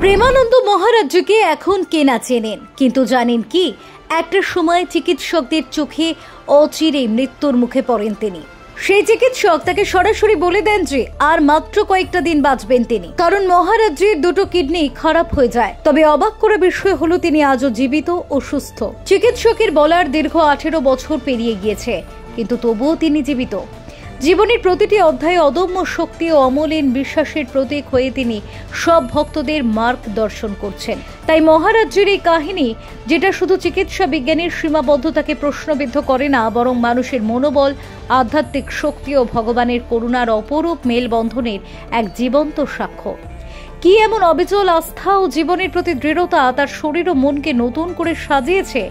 প্রেমানন্দ মহারাজ্যকে এখন কে না চেনেন, কিন্তু জানেন কি একটা সময় চিকিৎসকদের চোখে অচিরে মৃত্যুর মুখে পড়েন তিনি। সেই চিকিৎসক তাকে সরাসরি বলে দেন যে আর মাত্র কয়েকটা দিন বাঁচবেন তিনি, কারণ মহারাজ্যের দুটো কিডনি খারাপ হয়ে যায়। তবে অবাক করা বিষয় হলো তিনি আজও জীবিত ও সুস্থ। চিকিৎসকের বলার দীর্ঘ 18 বছর পেরিয়ে গিয়েছে, কিন্তু তবুও তিনি জীবিত। জীবনের প্রতিটি অধ্যায়ে অদম্য শক্তি ও অমলিন বিশ্বাসের প্রতীক হয়ে তিনি সব ভক্তদের মার্গদর্শন করছেন। তাই মহারাজ্যের এই কাহিনী, যেটা শুধু চিকিৎসা বিজ্ঞানের সীমাবদ্ধতাকে প্রশ্নবিদ্ধ করে না, বরং মানুষের মনোবল, আধ্যাত্মিক শক্তি ও ভগবানের করুণার অপরূপ মেলবন্ধনের এক জীবন্ত সাক্ষ্য। কি এমন অবিচল আস্থা ও জীবনের প্রতি দৃঢ়তা তার শরীর ও মনকে নতুন করে সাজিয়েছে,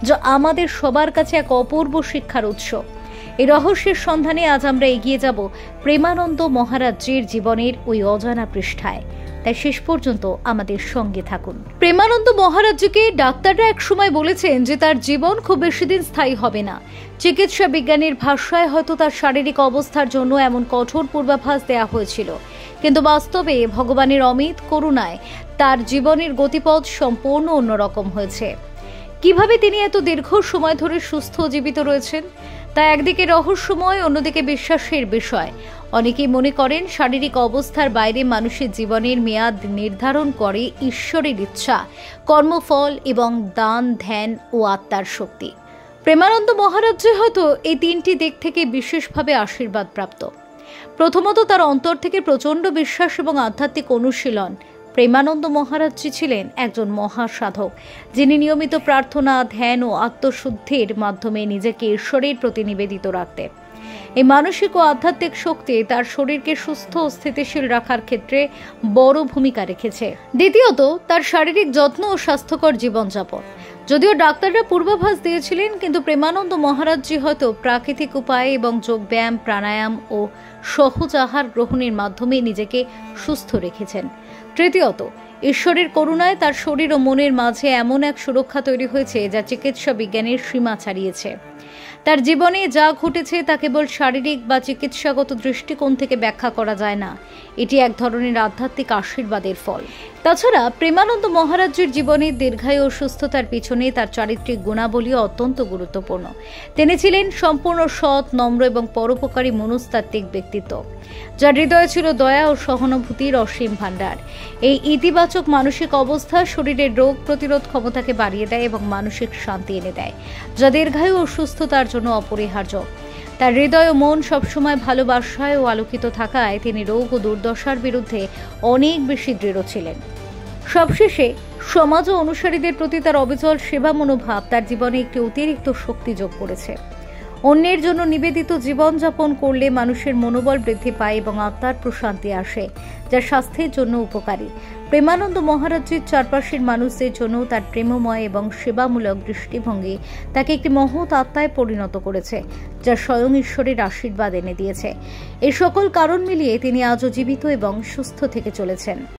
যা আমাদের সবার কাছে এক অপূর্ব শিক্ষার উৎস। এই রহস্যের সন্ধানে আজ আমরা এগিয়ে যাব প্রেমানন্দ মহারাজ্যের জীবনের ওই অজানা পৃষ্ঠায়। তাই শেষ পর্যন্ত আমাদের সঙ্গে থাকুন। প্রেমানন্দ মহারাজ্যকে ডাক্তাররা এক সময় বলেছেন যে তার জীবন খুব বেশি দিন স্থায়ী হবে না। চিকিৎসা বিজ্ঞানের ভাষায় হয়তো তার শারীরিক অবস্থার জন্য এমন কঠোর পূর্বাভাস দেয়া হয়েছিল, কিন্তু বাস্তবে ভগবানের অমিত করুণায় তার জীবনের গতিপথ সম্পূর্ণ অন্যরকম হয়েছে। কিভাবে তিনি এত দীর্ঘ সময় ধরে সুস্থ জীবিত রয়েছেন তা একদিকে রহস্যময়, অন্যদিকে বিশ্বাসের বিষয়। অনেকেই মনে করেন শারীরিক অবস্থার বাইরে মানুষের জীবনের মেয়াদ নির্ধারণ করে ঈশ্বরের ইচ্ছা, কর্মফল এবং দান, ধ্যান ও আত্মার শক্তি। প্রেমানন্দ মহারাজ্য হয়তো এই তিনটি দিক থেকে বিশেষভাবে আশীর্বাদ প্রাপ্ত। প্রথমত, তার অন্তর থেকে প্রচণ্ড বিশ্বাস এবং আধ্যাত্মিক অনুশীলন। প্রেমানন্দ মহারাজ্য ছিলেন একজন মহাসাধক, যিনি নিয়মিত প্রার্থনা, ধ্যান ও আত্মশুদ্ধির মাধ্যমে নিজেকে ঈশ্বরের প্রতি নিবেদিত রাখতেন। এই মানসিক ও আধ্যাত্মিক শক্তি তার শরীরকে সুস্থ ও স্থিতিশীল রাখার ক্ষেত্রে বড় ভূমিকা রেখেছে। দ্বিতীয়ত, তার শারীরিক যত্ন ও স্বাস্থ্যকর জীবনযাপন। যদিও ডাক্তাররা পূর্বাভাস দিয়েছিলেন, কিন্তু প্রেমানন্দ মহারাজ্য হয়তো প্রাকৃতিক উপায়ে এবং যোগব্যায়াম, প্রাণায়াম ও সহজ আহার গ্রহণের মাধ্যমে নিজেকে সুস্থ রেখেছেন। তৃতীয়ত, ঈশ্বরের করুণায় তার শরীর ও মনের মাঝে এমন এক সুরক্ষা তৈরি হয়েছে যা চিকিৎসা বিজ্ঞানের সীমা ছাড়িয়েছে। তার জীবনে যা ঘটেছে তা কেবল শারীরিক বা চিকিৎসাগত দৃষ্টিকোণ থেকে ব্যাখ্যা করা যায় না, এটি এক ধরনের আধ্যাত্মিক আশীর্বাদের ফল। তাছাড়া প্রেমানন্দ মহারাজ্যের জীবনের দীর্ঘায়ু ও সুস্থতার পিছনে তার চারিত্রিক গুণাবলীও অত্যন্ত গুরুত্বপূর্ণ। তিনি ছিলেন সম্পূর্ণ সৎ, নম্র এবং পরোপকারী মনস্তাত্ত্বিক ব্যক্তিত্ব, যার হৃদয়ে ছিল দয়া ও সহানুভূতির অসীম ভাণ্ডার। এই ইতিবাচক মানসিক অবস্থা শরীরের রোগ প্রতিরোধ ক্ষমতাকে বাড়িয়ে দেয় এবং মানসিক শান্তি এনে দেয়, যা দীর্ঘায়ু ও সুস্থতার জন্য অপরিহার্য। তার হৃদয় ও মন সবসময় ভালোবাসায় ও আলোকিত থাকায় তিনি রোগ ও দুর্দশার বিরুদ্ধে অনেক বেশি দৃঢ় ছিলেন। সবশেষে, সমাজ ও অনুসারীদের প্রতি তার অবিচল সেবা মনোভাব তার জীবনে একটি অতিরিক্ত শক্তি যোগ করেছে। অন্যের জন্য নিবেদিত জীবনযাপন করলে মানুষের মনোবল বৃদ্ধি পায় এবং আত্মার প্রশান্তি আসে, যা স্বাস্থ্যের জন্য উপকারী। প্রেমানন্দ মহারাজ্যের চারপাশের মানুষদের জন্য তার প্রেমময় এবং সেবামূলক দৃষ্টিভঙ্গি তাকে একটি মহৎ আত্মায় পরিণত করেছে, যা স্বয়ং ঈশ্বরের আশীর্বাদ এনে দিয়েছে। এই সকল কারণ মিলিয়ে তিনি আজও জীবিত এবং সুস্থ থেকে চলেছেন।